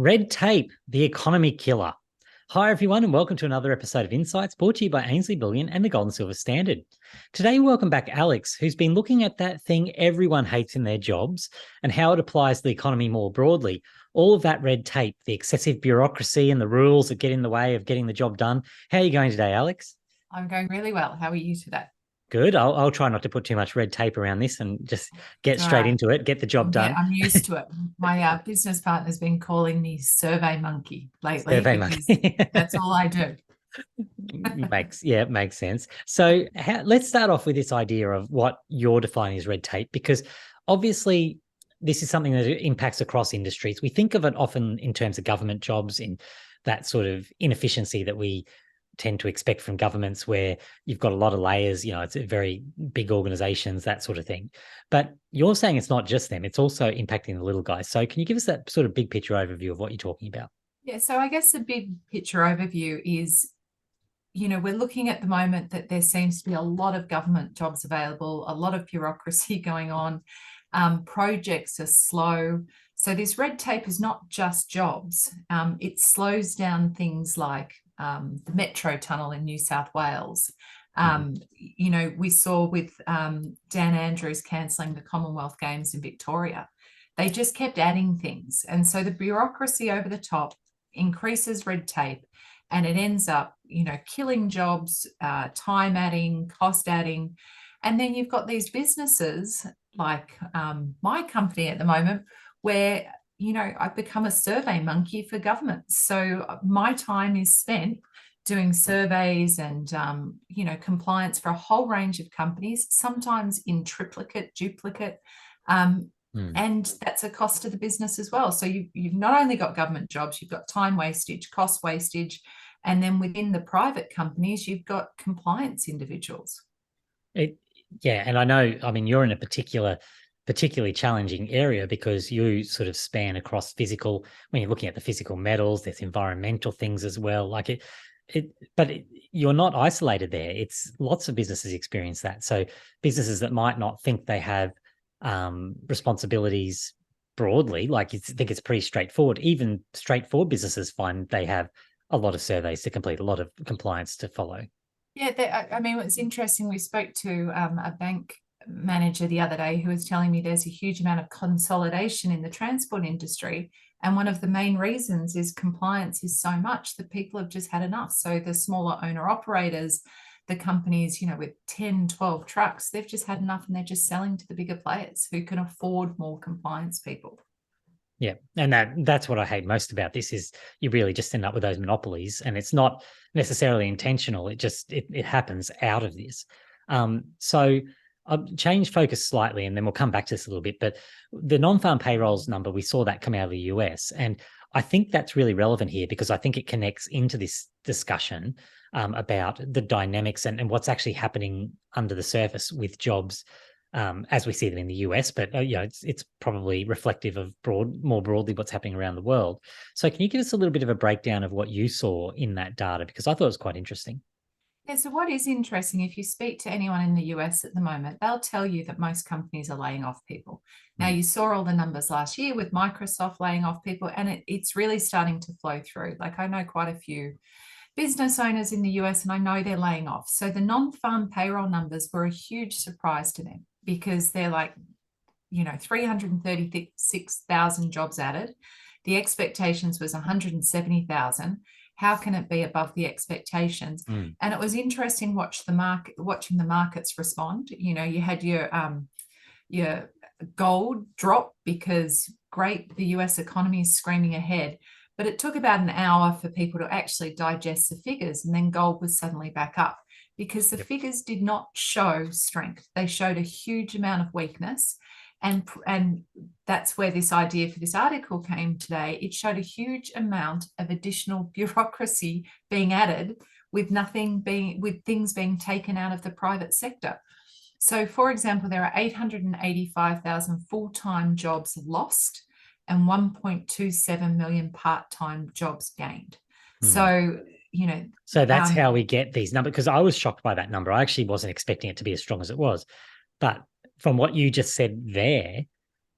Red tape, the economy killer. Hi, everyone, and welcome to another episode of Insights brought to you by Ainslie Bullion and the Gold and Silver Standard. Today, welcome back Alex, who's been looking at that thing everyone hates in their jobs and how it applies to the economy more broadly. All of that red tape, the excessive bureaucracy and the rules that get in the way of getting the job done. How are you going today, Alex? I'm going really well. How are you today? Good. I'll try not to put too much red tape around this and just get straight into it, get the job done. I'm used to it. My business partner's been calling me survey monkey lately Survey because monkey. that's all I do. It makes sense. So let's start off with this idea of what you're defining as red tape, because obviously this is something that impacts across industries. We think of it often in terms of government jobs, in that sort of inefficiency that we tend to expect from governments, where you've got a lot of layers, it's very big organizations, that sort of thing. But you're saying it's not just them, it's also impacting the little guys. So can you give us that sort of big picture overview of what you're talking about? Yeah, so I guess the big picture overview is, we're looking at the moment that there seems to be a lot of government jobs available, a lot of bureaucracy going on. Projects are slow. So this red tape is not just jobs. It slows down things like the metro tunnel in New South Wales. We saw with Dan Andrews cancelling the Commonwealth Games in Victoria. They just kept adding things. And so the bureaucracy over the top increases red tape, and it ends up, killing jobs, time adding, cost adding. And then you've got these businesses like my company at the moment, where I've become a survey monkey for governments. So my time is spent doing surveys and, compliance for a whole range of companies, sometimes in triplicate, duplicate. And that's a cost to the business as well. So you've not only got government jobs, you've got time wastage, cost wastage, and then within the private companies, you've got compliance individuals. And I know, you're in a particularly challenging area because you sort of span across physical. When you're looking at the physical metals, there's environmental things as well. You're not isolated there. It's lots of businesses experience that. So businesses that might not think they have responsibilities broadly, like you think it's pretty straightforward. Even straightforward businesses find they have a lot of surveys to complete, a lot of compliance to follow. Yeah, it's interesting. We spoke to a bank manager the other day who was telling me there's a huge amount of consolidation in the transport industry. And one of the main reasons is compliance is so much that people have just had enough. So the smaller owner operators, the companies, with 10, 12 trucks, they've just had enough, and they're just selling to the bigger players who can afford more compliance people. Yeah, and that's what I hate most about this, is you really just end up with those monopolies, and it's not necessarily intentional. It happens out of this. So I'll change focus slightly, and then we'll come back to this a little bit. But the non-farm payrolls number, we saw that come out of the US, and I think that's really relevant here because I think it connects into this discussion about the dynamics and what's actually happening under the surface with jobs as we see them in the US, but it's probably reflective of more broadly what's happening around the world. So can you give us a little bit of a breakdown of what you saw in that data? Because I thought it was quite interesting. Yeah, so what is interesting, if you speak to anyone in the US at the moment, they'll tell you that most companies are laying off people. Now, you saw all the numbers last year with Microsoft laying off people, and it's really starting to flow through. Like, I know quite a few business owners in the US, and I know they're laying off. So the non-farm payroll numbers were a huge surprise to them, because they're like, 336,000 jobs added. The expectations was 170,000. How can it be above the expectations? And it was interesting watching the markets respond. You had your gold drop because the US economy is screaming ahead. But it took about an hour for people to actually digest the figures, and then gold was suddenly back up because the figures did not show strength. They showed a huge amount of weakness. And that's where this idea for this article came today. It showed a huge amount of additional bureaucracy being added with things being taken out of the private sector. So, for example, there are 885,000 full-time jobs lost and 1.27 million part-time jobs gained. So that's how we get these numbers, because I was shocked by that number. I actually wasn't expecting it to be as strong as it was. But from what you just said there,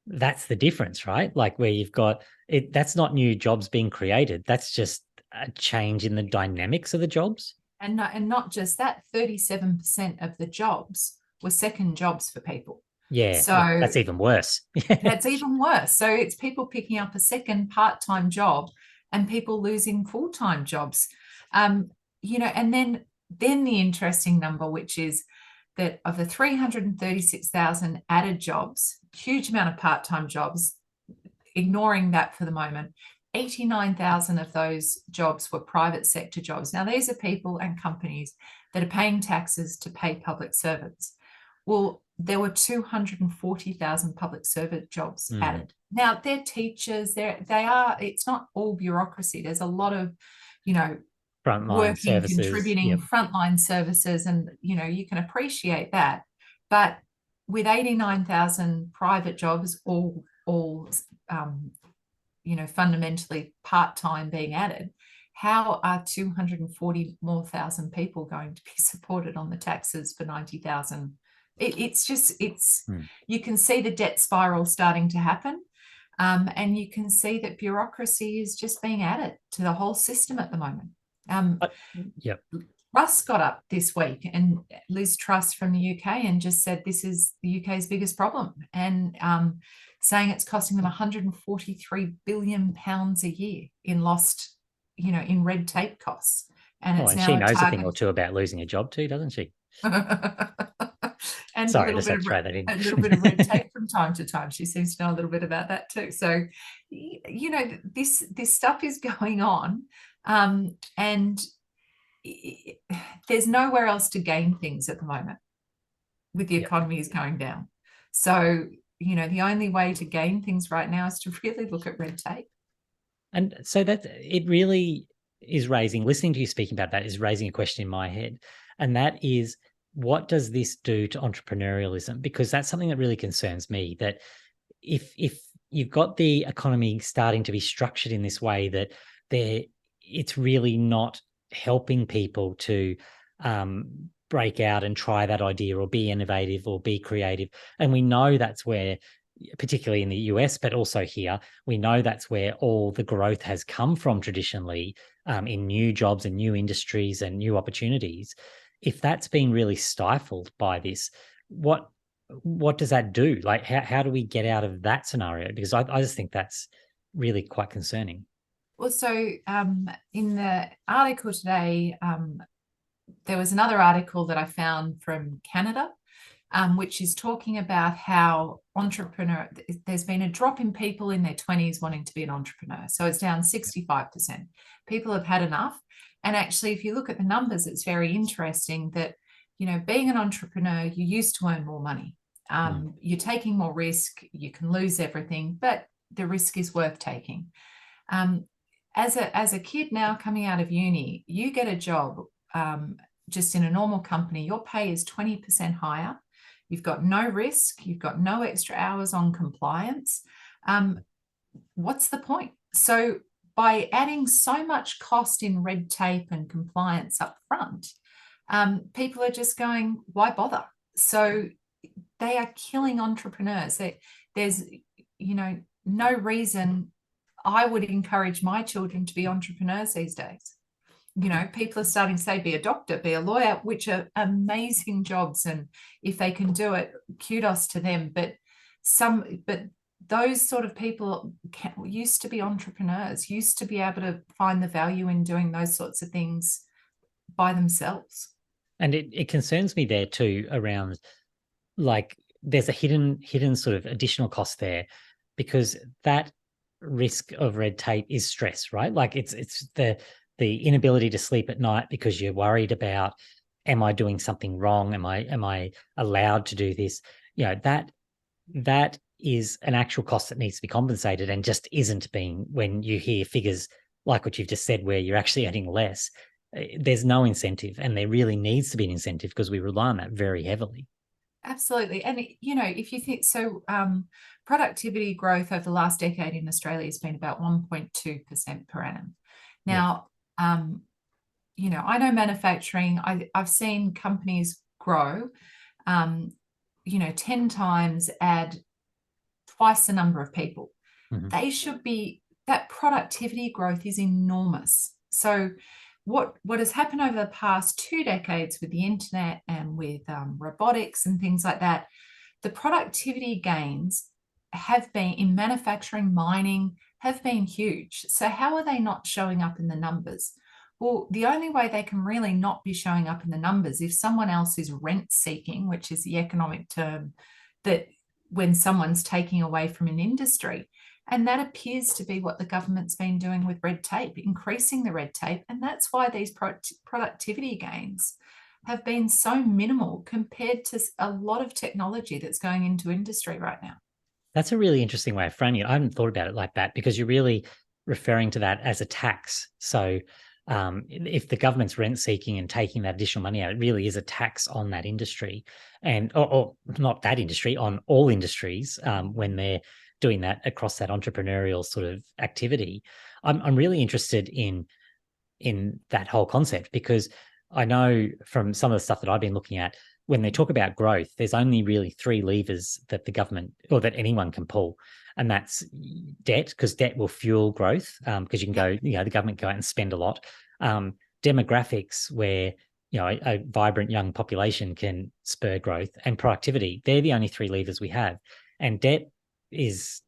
that's the difference, right? Like, where you've got that's not new jobs being created. That's just a change in the dynamics of the jobs. And not just that, 37% of the jobs were second jobs for people. Yeah, So that's even worse. that's even worse. So it's people picking up a second part-time job and people losing full-time jobs. And then the interesting number, which is that of the 336,000 added jobs, huge amount of part-time jobs, ignoring that for the moment, 89,000 of those jobs were private sector jobs. Now, these are people and companies that are paying taxes to pay public servants. Well, there were 240,000 public servant jobs added. Now, they're teachers, it's not all bureaucracy. There's a lot of, frontline working, services, contributing, frontline services, and, you can appreciate that. But with 89,000 private jobs, all fundamentally part-time being added, how are 240 more thousand people going to be supported on the taxes for 90,000? You can see the debt spiral starting to happen, and you can see that bureaucracy is just being added to the whole system at the moment. Russ got up this week, and Liz Truss from the UK, and just said this is the UK's biggest problem, and saying it's costing them 143 billion pounds a year in lost, in red tape costs. And it's now she knows a thing or two about losing a job too, doesn't she? And sorry, a little bit of red tape from time to time. She seems to know a little bit about that too. So, this stuff is going on, and there's nowhere else to gain things at the moment with the economy is going down. So, the only way to gain things right now is to really look at red tape. And so that it really is listening to you speaking about that is raising a question in my head. And that is, what does this do to entrepreneurialism? Because that's something that really concerns me, that if you've got the economy starting to be structured in this way that it's really not helping people to break out and try that idea or be innovative or be creative. And we know that's where, particularly in the US, but also here, we know that's where all the growth has come from traditionally, in new jobs and new industries and new opportunities. If that's been really stifled by this, what does that do? Like, how do we get out of that scenario? Because I just think that's really quite concerning. Well, so in the article today, there was another article that I found from Canada, which is talking about how there's been a drop in people in their 20s wanting to be an entrepreneur. So it's down 65%. People have had enough. And actually, if you look at the numbers, it's very interesting that, being an entrepreneur, you used to earn more money. You're taking more risk, you can lose everything, but the risk is worth taking. As a kid now coming out of uni, you get a job just in a normal company, your pay is 20% higher. You've got no risk, you've got no extra hours on compliance. What's the point? So by adding so much cost in red tape and compliance up front, people are just going, why bother? So they are killing entrepreneurs. There's, no reason I would encourage my children to be entrepreneurs these days. People are starting to say, be a doctor, be a lawyer, which are amazing jobs. And if they can do it, kudos to them. But those sort of people used to be entrepreneurs, used to be able to find the value in doing those sorts of things by themselves. And it concerns me there too, around, like, there's a hidden sort of additional cost there, because that risk of red tape is stress, right? Like, it's the inability to sleep at night because you're worried about, am I doing something wrong? Am I allowed to do this? That is an actual cost that needs to be compensated, and just isn't being, when you hear figures like what you've just said, where you're actually adding less, there's no incentive, and there really needs to be an incentive, because we rely on that very heavily. Absolutely. And, if you think so, productivity growth over the last decade in Australia has been about 1.2% per annum. Now, I know manufacturing, I've seen companies grow, 10 times, add twice the number of people. Mm-hmm. They should be that productivity growth is enormous. So what has happened over the past 2 decades with the internet and with robotics and things like that, the productivity gains have been in manufacturing, mining, have been huge. So how are they not showing up in the numbers? Well, the only way they can really not be showing up in the numbers if someone else is rent seeking, which is the economic term that when someone's taking away from an industry. And that appears to be what the government's been doing with red tape, increasing the red tape. And that's why these productivity gains have been so minimal compared to a lot of technology that's going into industry right now. That's a really interesting way of framing it. I hadn't thought about it like that, because you're really referring to that as a tax. So if the government's rent seeking and taking that additional money out, it really is a tax on that industry, and or not that industry, on all industries, when they're doing that across that entrepreneurial sort of activity. I'm really interested in that whole concept, because I know from some of the stuff that I've been looking at, when they talk about growth, there's only really 3 levers that the government or that anyone can pull. And that's debt, because debt will fuel growth, because you can go, the government go out and spend a lot. Demographics, where, a vibrant young population can spur growth, and productivity. They're the only 3 levers we have. And debt is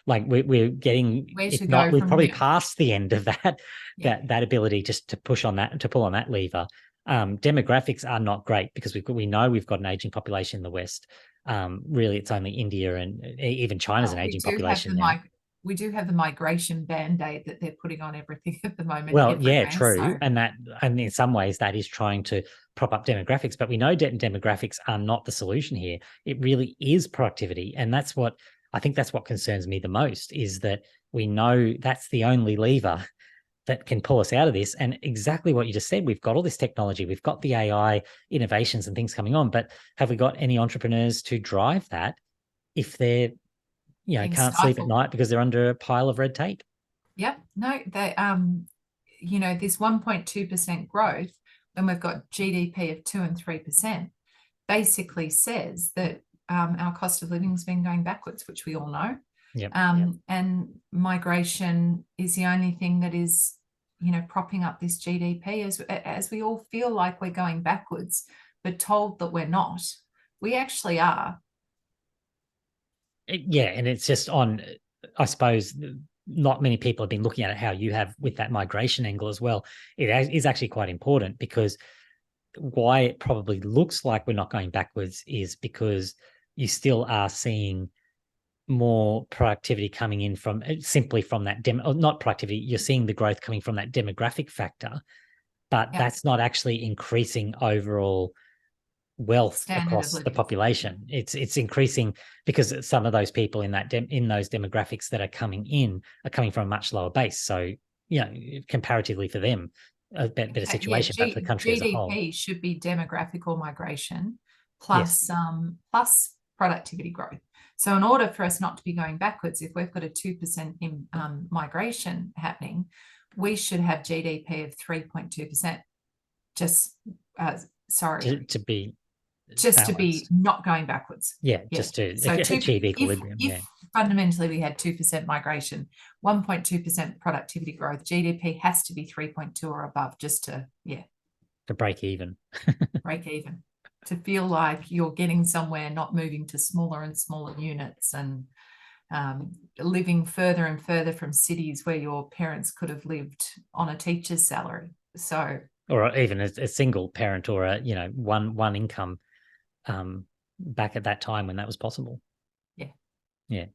like we're getting, if not, we've probably passed the end of that, that ability just to push on that, to pull on that lever. Demographics are not great, because we know we've got an aging population in the West. Really, it's only India and even China's an aging population now. We do have the migration band-aid that they're putting on everything at the moment. Well, yeah, true. So. And in some ways that is trying to prop up demographics, but we know debt and demographics are not the solution here. It really is productivity. And that's what concerns me the most, is that we know that's the only lever that can pull us out of this. And exactly what you just said, we've got all this technology, we've got the AI innovations and things coming on, but have we got any entrepreneurs to drive that if they're, can't sleep at night because they're under a pile of red tape? Yep. No, they, this 1.2% growth, when we've got GDP of 2 and 3%, basically says that our cost of living has been going backwards, which we all know. Yep. And migration is the only thing that is, propping up this GDP, as we all feel like we're going backwards, but told that we're not. We actually are. Yeah, and it's just on, I suppose, not many people have been looking at it how you have with that migration angle as well. It is actually quite important, because why it probably looks like we're not going backwards is because you still are seeing more productivity coming in from simply from that not productivity, you're seeing the growth coming from that demographic factor, but that's not actually increasing overall wealth across the population. It's increasing because some of those people in that in those demographics that are coming from a much lower base. So, comparatively for them, a better situation, but for the country as a whole. GDP should be demographic or migration plus plus productivity growth. So in order for us not to be going backwards, if we've got a 2% in migration happening, we should have GDP of 3.2%. To be not going backwards. Just to achieve equilibrium. If fundamentally we had 2% migration, 1.2% productivity growth, GDP has to be 3.2 or above, just to break even. Break even. To feel like you're getting somewhere, not moving to smaller and smaller units, and living further and further from cities where your parents could have lived on a teacher's salary. So, or even a single parent, or a one income back at that time when that was possible. Yeah.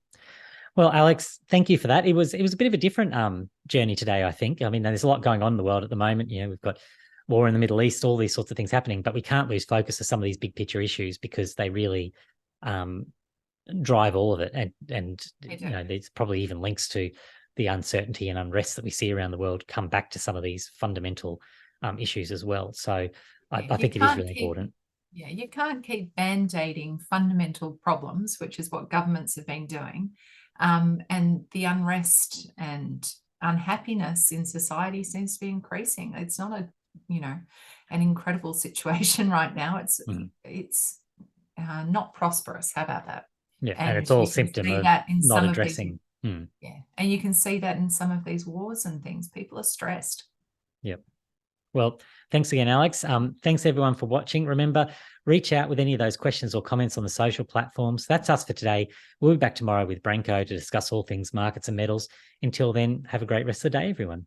Well, Alex, thank you for that. It was a bit of a different journey today, I think. I mean, there's a lot going on in the world at the moment. We've got war in the Middle East, all these sorts of things happening, but we can't lose focus of some of these big picture issues, because they really drive all of it. And there's probably even links to the uncertainty and unrest that we see around the world come back to some of these fundamental issues as well. So I think it is really important. Yeah, you can't keep band-aiding fundamental problems, which is what governments have been doing. And the unrest and unhappiness in society seems to be increasing. It's not an incredible situation right now. It's not prosperous. How about that? Yeah, and it's all symptom of not addressing. Yeah. And you can see that in some of these wars and things. People are stressed. Yep. Well, thanks again, Alex. Thanks everyone for watching. Remember, reach out with any of those questions or comments on the social platforms. That's us for today. We'll be back tomorrow with Branko to discuss all things markets and metals. Until then, have a great rest of the day, everyone.